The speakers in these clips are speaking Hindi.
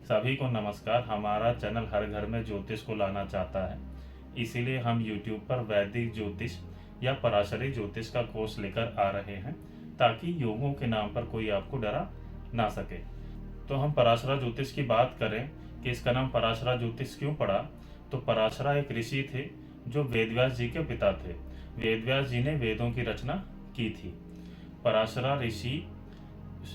सभी को नमस्कार। हमारा चैनल हर घर में ज्योतिष को लाना चाहता है, इसीलिए हम YouTube पर वैदिक ज्योतिष या पराशरी ज्योतिष का कोर्स लेकर आ रहे हैं, ताकि योगों के नाम पर कोई आपको डरा ना सके। तो हम पराशरा ज्योतिष की बात करें कि इसका नाम पराशरा ज्योतिष क्यों पड़ा, तो पराशरा एक ऋषि थे जो वेदव्यास जी के पिता थे। वेदव्यास जी ने वेदों की रचना की थी। पराशरा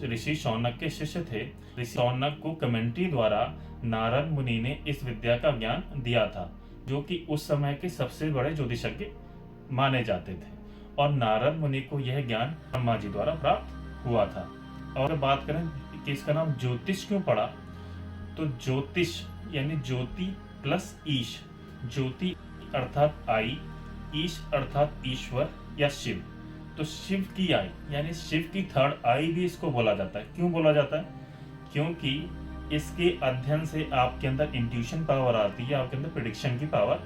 ऋषि शौनक के शिष्य थे। ऋषि शौनक को कमेंट्री द्वारा नारद मुनि ने इस विद्या का ज्ञान दिया था, जो कि उस समय के सबसे बड़े ज्योतिषज्ञ माने जाते थे, और नारद मुनि को यह ज्ञान ब्रह्मा जी द्वारा प्राप्त हुआ था। और बात करें कि इसका नाम ज्योतिष क्यों पड़ा, तो ज्योतिष यानी ज्योति प्लस ईश। ज्योति अर्थात आई, ईश अर्थात ईश्वर या शिव। तो शिव की आई यानी शिव की थर्ड आई भी इसको बोला जाता है। क्यों बोला जाता है? क्योंकि इसके अध्ययन से आपके अंदर इंट्यूशन पावर आती है, आपके अंदर प्रेडिक्शन की पावर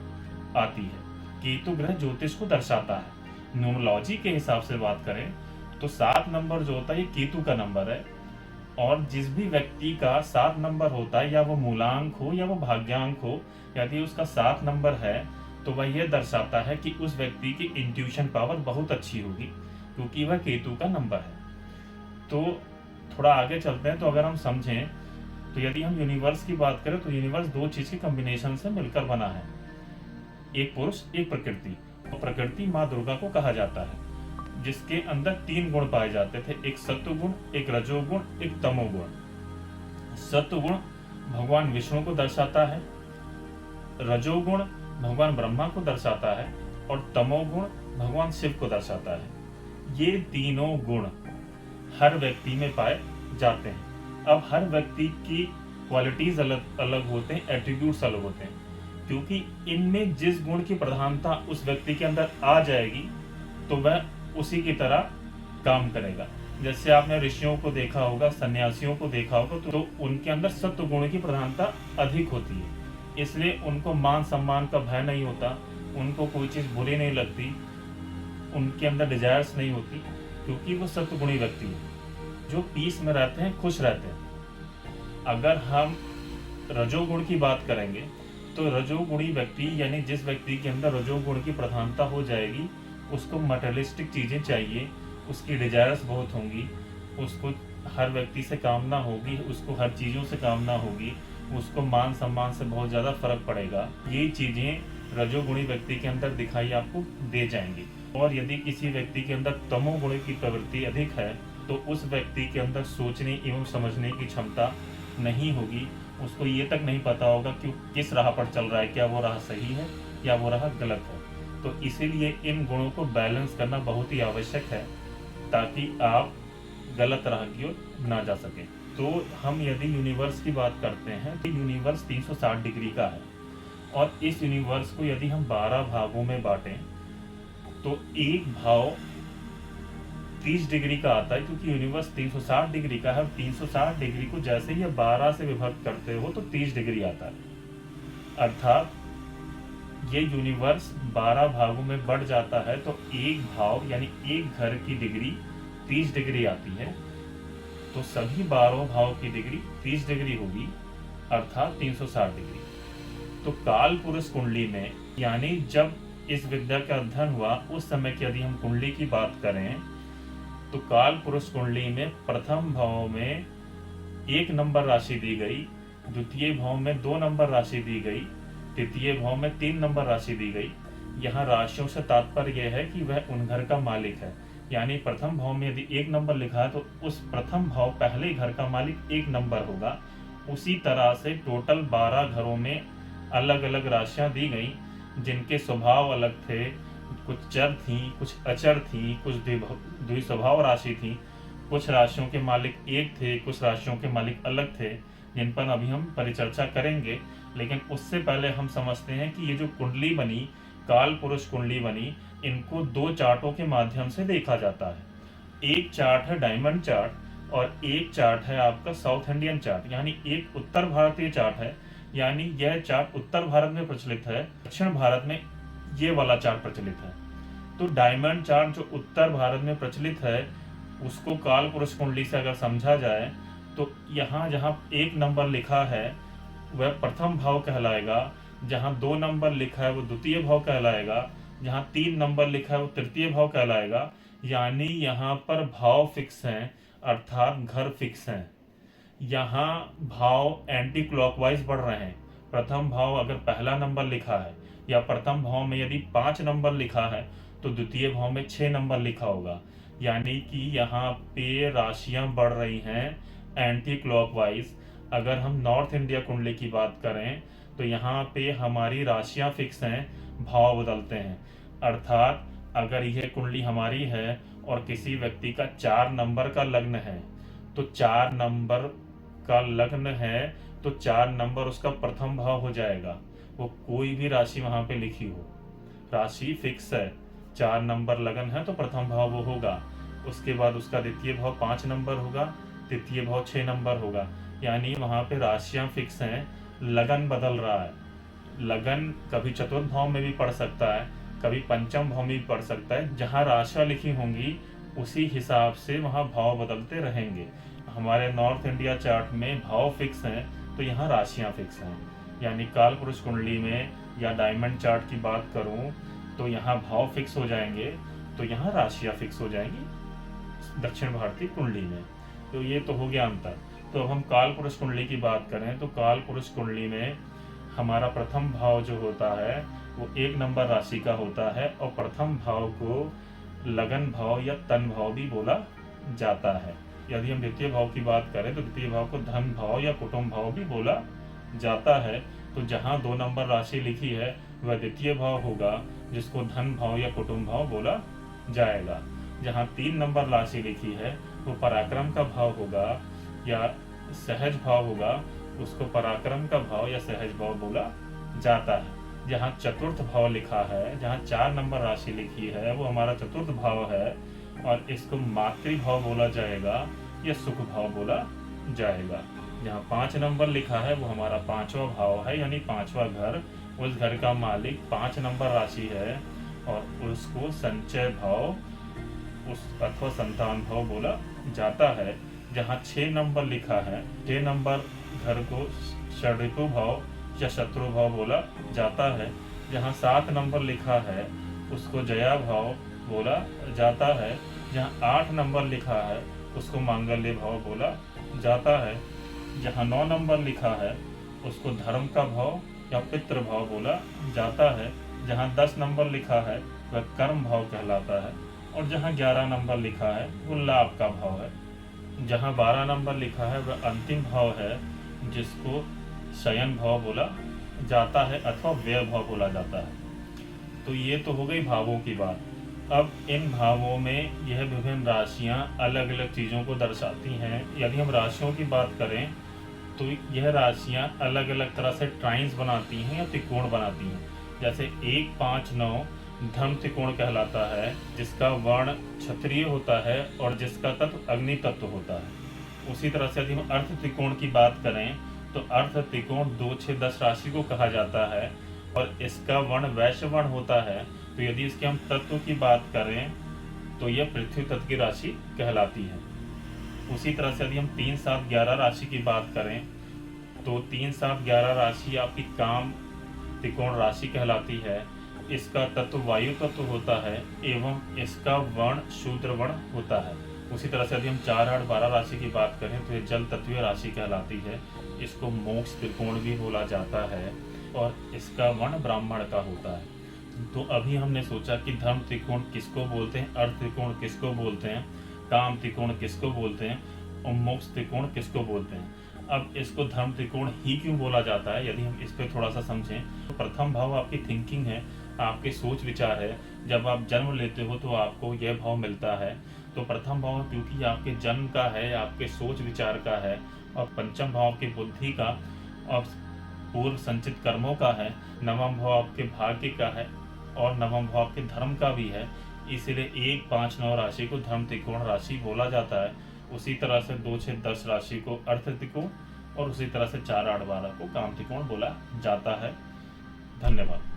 आती है। केतु ग्रह ज्योतिष को दर्शाता है। न्यूमरोलॉजी के हिसाब से बात करें तो 7 नंबर जो होता है ये केतु का नंबर है, और जिस भी व्यक्ति का 7 नंबर होता है, या वो मूलांक हो या वो भाग्यांक हो, यदि उसका 7 नंबर है तो वह यह दर्शाता है कि उस व्यक्ति की इंट्यूशन पावर बहुत अच्छी होगी, क्योंकि वह केतु का नंबर है। तो थोड़ा आगे चलते हैं। तो अगर हम समझें तो यदि हम यूनिवर्स की बात करें तो यूनिवर्स 2 चीज के कॉम्बिनेशन से मिलकर बना है, एक पुरुष एक प्रकृति। और प्रकृति माँ दुर्गा को कहा जाता है, जिसके अंदर 3 गुण पाए जाते थे, एक सत्वगुण, एक रजोगुण, एक तमोगुण। सत्वगुण भगवान विष्णु को दर्शाता है, रजोगुण भगवान ब्रह्मा को दर्शाता है, और तमोगुण भगवान शिव को दर्शाता है। ये तीनों गुण हर व्यक्ति में पाए जाते हैं। अब हर व्यक्ति की क्वालिटीज अलग अलग होते हैं, एट्रीब्यूट्स अलग होते हैं, क्योंकि इनमें जिस गुण की प्रधानता उस व्यक्ति के अंदर आ जाएगी तो वह उसी की तरह काम करेगा। जैसे आपने ऋषियों को देखा होगा, सन्यासियों को देखा होगा, तो उनके अंदर सत्व गुण की प्रधानता अधिक होती है, इसलिए उनको मान सम्मान का भय नहीं होता, उनको कोई चीज़ बुरी नहीं लगती, उनके अंदर डिजायर्स नहीं होती, क्योंकि वो सत्वगुणी व्यक्ति है जो पीस में रहते हैं, खुश रहते हैं। अगर हम रजोगुण की बात करेंगे तो रजोगुणी व्यक्ति यानी जिस व्यक्ति के अंदर रजोगुण की प्रधानता हो जाएगी, उसको मटेरियलिस्टिक चीज़ें चाहिए, उसकी डिजायर्स बहुत होंगी, उसको हर व्यक्ति से कामना होगी, उसको हर चीज़ों से कामना होगी, उसको मान सम्मान से बहुत ज़्यादा फर्क पड़ेगा। ये चीज़ें रजोगुणी व्यक्ति के अंदर दिखाई आपको दे जाएंगी। और यदि किसी व्यक्ति के अंदर तमोगुणी की प्रवृत्ति अधिक है तो उस व्यक्ति के अंदर सोचने एवं समझने की क्षमता नहीं होगी, उसको ये तक नहीं पता होगा कि किस राह पर चल रहा है, क्या वो राह सही है या वो राह गलत है। तो इसीलिए इन गुणों को बैलेंस करना बहुत ही आवश्यक है, ताकि आप गलत राह की ओर ना जा सके। तो हम यदि यूनिवर्स की बात करते हैं तो यूनिवर्स 360 डिग्री का है, और इस यूनिवर्स को यदि हम 12 भागों में बांटें तो एक भाव 30 डिग्री का आता है, क्योंकि यूनिवर्स 360 डिग्री का है, और 360 डिग्री को जैसे ही 12 से विभक्त करते हो तो 30 डिग्री आता है। अर्थात ये यूनिवर्स 12 भागों में बढ़ जाता है, तो एक भाव यानी एक घर की डिग्री 30 डिग्री आती है, तो सभी 12 भाव की डिग्री 30 डिग्री होगी, अर्थात 360 डिग्री। तो काल पुरुष कुंडली में यानी जब इस विद्या का अध्ययन हुआ उस समय की यदि हम कुंडली की बात करें तो काल पुरुष कुंडली में प्रथम भाव में 1 नंबर राशि दी गई, द्वितीय भाव में 2 नंबर राशि दी गई, तृतीय भाव में 3 नंबर राशि दी गई। यहाँ राशियों से तात्पर्य यह है कि वह उन घर का मालिक है, यानी प्रथम भाव में यदि 1 नंबर लिखा है तो उस प्रथम भाव पहले घर का मालिक 1 नंबर होगा। उसी तरह से टोटल 12 घरों में अलग अलग राशियां दी गई, जिनके स्वभाव अलग थे, कुछ चर थी, कुछ अचर थी, कुछ द्विस्वभाव राशि थी, कुछ राशियों के मालिक एक थे, कुछ राशियों के मालिक अलग थे, जिन पर अभी हम परिचर्चा करेंगे। लेकिन उससे पहले हम समझते हैं कि ये जो कुंडली बनी, काल पुरुष कुंडली बनी, इनको 2 चार्टों के माध्यम से देखा जाता है। एक चार्ट है डायमंड चार्ट, और एक चार्ट है आपका साउथ इंडियन चार्ट, यानी एक उत्तर भारतीय चार्ट है, यानी यह चार्ट उत्तर भारत में प्रचलित है, दक्षिण भारत में ये वाला चार्ट प्रचलित है। तो डायमंड चार्ट जो उत्तर भारत में प्रचलित है, उसको काल पुरुष कुंडली से अगर समझा जाए तो यहाँ जहाँ 1 नंबर लिखा है वह प्रथम भाव कहलाएगा, जहाँ 2 नंबर लिखा है वो द्वितीय भाव कहलाएगा, जहाँ 3 नंबर लिखा है वो तृतीय भाव कहलाएगा। यानी यहाँ पर भाव फिक्स हैं, अर्थात घर फिक्स हैं। यहाँ भाव एंटी क्लॉकवाइज बढ़ रहे हैं। प्रथम भाव अगर पहला नंबर लिखा है या प्रथम भाव में यदि 5 नंबर लिखा है तो द्वितीय भाव में 6 नंबर लिखा होगा। यानी कि यहाँ पे राशियां बढ़ रही हैं एंटी क्लॉकवाइज। अगर हम नॉर्थ इंडिया कुंडली की बात करें तो यहाँ पे हमारी राशियां फिक्स हैं, भाव बदलते हैं। अर्थात अगर यह कुंडली हमारी है और किसी व्यक्ति का 4 नंबर का लग्न है तो 4 नंबर का लग्न है तो 4 नंबर उसका प्रथम भाव हो जाएगा, वो कोई भी राशि वहां पे लिखी हो, राशि फिक्स है। 4 नंबर लगन है तो प्रथम भाव वो होगा। उसके बाद उसका द्वितीय भाव 5 नंबर होगा, तृतीय भाव 6 नंबर होगा। यानी वहां पे राशियां फिक्स हैं, लगन बदल रहा है। लगन कभी चतुर्थ भाव में भी पड़ सकता है, कभी पंचम भाव में भी पड़ सकता है। जहाँ राशियां लिखी होंगी उसी हिसाब से वहाँ भाव बदलते रहेंगे। हमारे नॉर्थ इंडिया चार्ट में भाव फिक्स हैं तो यहाँ राशियां फिक्स हैं। यानी काल पुरुष कुंडली में या डायमंड चार्ट की बात करूं तो यहाँ भाव फिक्स हो जाएंगे, तो यहाँ राशियां फिक्स हो जाएंगी दक्षिण भारतीय कुंडली में। तो ये तो हो गया अंतर। तो अब हम काल पुरुष कुंडली की बात करें तो काल पुरुष कुंडली में हमारा प्रथम भाव जो होता है वो 1 नंबर राशि का होता है और प्रथम भाव को लगन भाव या तन भाव भी बोला जाता है। यदि हम द्वितीय भाव की बात करें तो द्वितीय भाव को धन भाव या कुटुंब भाव भी बोला जाता है। तो जहाँ 2 नंबर राशि लिखी है वह द्वितीय भाव होगा, जिसको धन भाव या कुटुंब भाव बोला जाएगा। जहाँ 3 नंबर राशि लिखी है वो पराक्रम का भाव होगा या सहज भाव होगा, उसको पराक्रम का भाव या सहज भाव बोला जाता है। जहाँ चतुर्थ भाव लिखा है, जहाँ 4 नंबर राशि लिखी है वो हमारा चतुर्थ भाव है और इसको मातृभाव बोला जाएगा या सुख भाव बोला जाएगा। जहाँ 5 नंबर लिखा है वो हमारा 5वां भाव है, यानी 5वां घर। उस घर का मालिक 5 नंबर राशि है और उसको संचय भाव उस अथवा संतान भाव बोला जाता है। जहाँ 6 नंबर लिखा है, 6 नंबर घर को षड्रिपु भाव या शत्रु भाव बोला जाता है। जहाँ 7 नंबर लिखा है उसको जया भाव बोला जाता है। जहाँ 8 नंबर लिखा है उसको मांगल्य भाव बोला जाता है। जहाँ 9 नंबर लिखा है उसको धर्म का भाव या पितृ भाव बोला जाता है। जहाँ 10 नंबर लिखा है वह कर्म भाव कहलाता है और जहाँ 11 नंबर लिखा है वो लाभ का भाव है। जहाँ 12 नंबर लिखा है वह अंतिम भाव है, जिसको शयन भाव बोला जाता है अथवा व्यय भाव बोला जाता है। तो ये तो हो गई भावों की बात। अब इन भावों में यह विभिन्न राशियां अलग अलग चीज़ों को दर्शाती हैं। यदि हम राशियों की बात करें तो यह राशियां अलग अलग तरह से ट्राइन्स बनाती हैं या त्रिकोण बनाती हैं। जैसे 1, 5, 9 धर्म त्रिकोण कहलाता है, जिसका वर्ण क्षत्रिय होता है और जिसका तत्व अग्नि तत्व होता है। उसी तरह से यदि हम अर्थ त्रिकोण की बात करें तो अर्थ त्रिकोण 2, 6, 10 राशि को कहा जाता है और इसका वर्ण वैश्य वर्ण होता है। तो यदि इसके हम तत्व की बात करें तो यह पृथ्वी तत्व की राशि कहलाती है। उसी तरह से यदि हम 3, 7, 11 राशि की बात करें तो 3, 7, 11 राशि आपकी काम त्रिकोण राशि कहलाती है। इसका तत्व वायु तत्व होता है एवं इसका वर्ण शूद्र वर्ण होता है। उसी तरह से यदि हम 4, 8, 12 राशि की बात करें तो यह जल तत्वीय राशि कहलाती है। इसको मोक्ष त्रिकोण भी बोला जाता है और इसका वर्ण ब्राह्मण का होता है। तो अभी हमने सोचा कि धर्म त्रिकोण किसको बोलते हैं, अर्थ त्रिकोण किसको बोलते हैं, काम त्रिकोण किसको बोलते हैं और मोक्ष त्रिकोण किसको बोलते हैं। अब इसको धर्म त्रिकोण ही क्यों बोला जाता है, यदि हम इस पर थोड़ा सा समझें तो प्रथम भाव आपकी थिंकिंग है, आपके सोच विचार है। जब आप जन्म लेते हो तो आपको यह भाव मिलता है। तो प्रथम भाव क्योंकि आपके जन्म का है, आपके सोच विचार का है, और पंचम भाव की बुद्धि का और पूर्व संचित कर्मों का है। नवम भाव आपके भाग्य का है और नवम भाव आपके धर्म का भी है। इसीलिए 1, 5, 9 राशि को धर्म त्रिकोण राशि बोला जाता है। उसी तरह से 2, 6, 10 राशि को अर्थ त्रिकोण और उसी तरह से 4, 8, 12 को काम त्रिकोण बोला जाता है। धन्यवाद।